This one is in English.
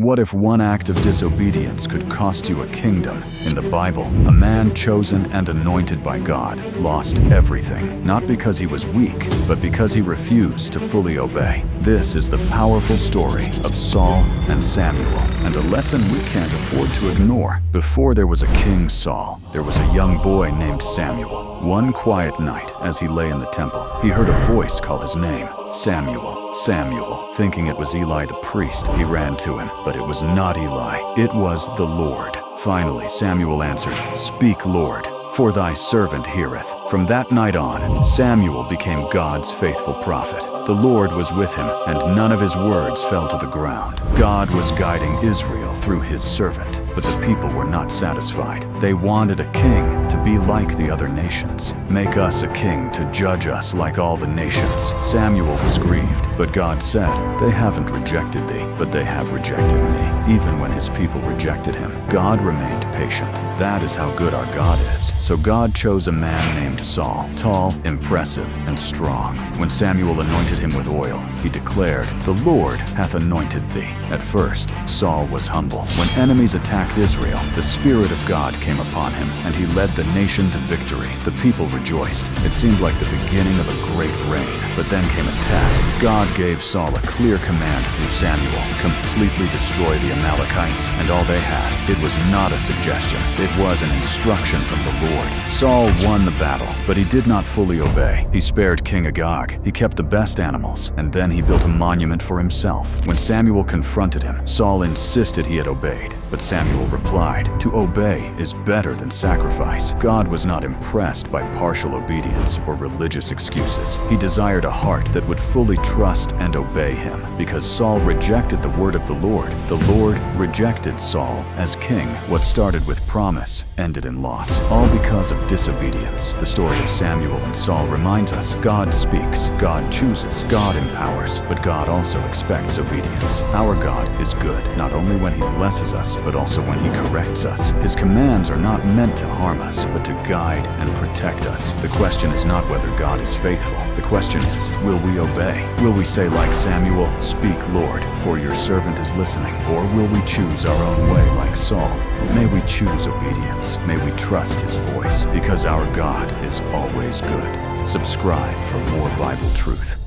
What if one act of disobedience could cost you a kingdom? In the Bible, a man chosen and anointed by God lost everything, not because he was weak, but because he refused to fully obey. This is the powerful story of Saul and Samuel, and a lesson we can't afford to ignore. Before there was a king Saul, there was a young boy named Samuel. One quiet night, as he lay in the temple, he heard a voice call his name, Samuel, Samuel. Thinking it was Eli the priest, he ran to him, but it was not Eli. It was the Lord. Finally, Samuel answered, "Speak, Lord, for thy servant heareth." From that night on, Samuel became God's faithful prophet. The Lord was with him, and none of his words fell to the ground. God was guiding Israel through his servant, but the people were not satisfied. They wanted a king to be like the other nations. "Make us a king to judge us like all the nations." Samuel was grieved, but God said, "They haven't rejected thee, but they have rejected me." Even when his people rejected him, God remained patient. That is how good our God is. So God chose a man named Saul, tall, impressive, and strong. When Samuel anointed him with oil, he declared, "The Lord hath anointed thee." At first, Saul was humble. When enemies attacked Israel, the Spirit of God came upon him, and he led the nation to victory. The people rejoiced. It seemed like the beginning of a great reign. But then came a test. God gave Saul a clear command through Samuel: completely destroy the Amalekites and all they had. It was not a suggestion. It was an instruction from the Lord. Saul won the battle, but he did not fully obey. He spared King Agag. He kept the best animals, and then he built a monument for himself. When Samuel confronted him, Saul insisted he had obeyed. But Samuel replied, "To obey is better than sacrifice." God was not impressed by partial obedience or religious excuses. He desired a heart that would fully trust and obey him. Because Saul rejected the word of the Lord rejected Saul as king. What started with promise ended in loss, all because of disobedience. The story of Samuel and Saul reminds us God speaks, God chooses, God empowers, but God also expects obedience. Our God is good, not only when he blesses us, but also when he corrects us. His commands are not meant to harm us, but to guide and protect us. The question is not whether God is faithful. The question is, will we obey? Will we say like Samuel, "Speak, Lord, for your servant is listening"? Or will we choose our own way like Saul? May we choose obedience. May we trust his voice, because our God is always good. Subscribe for more Bible truth.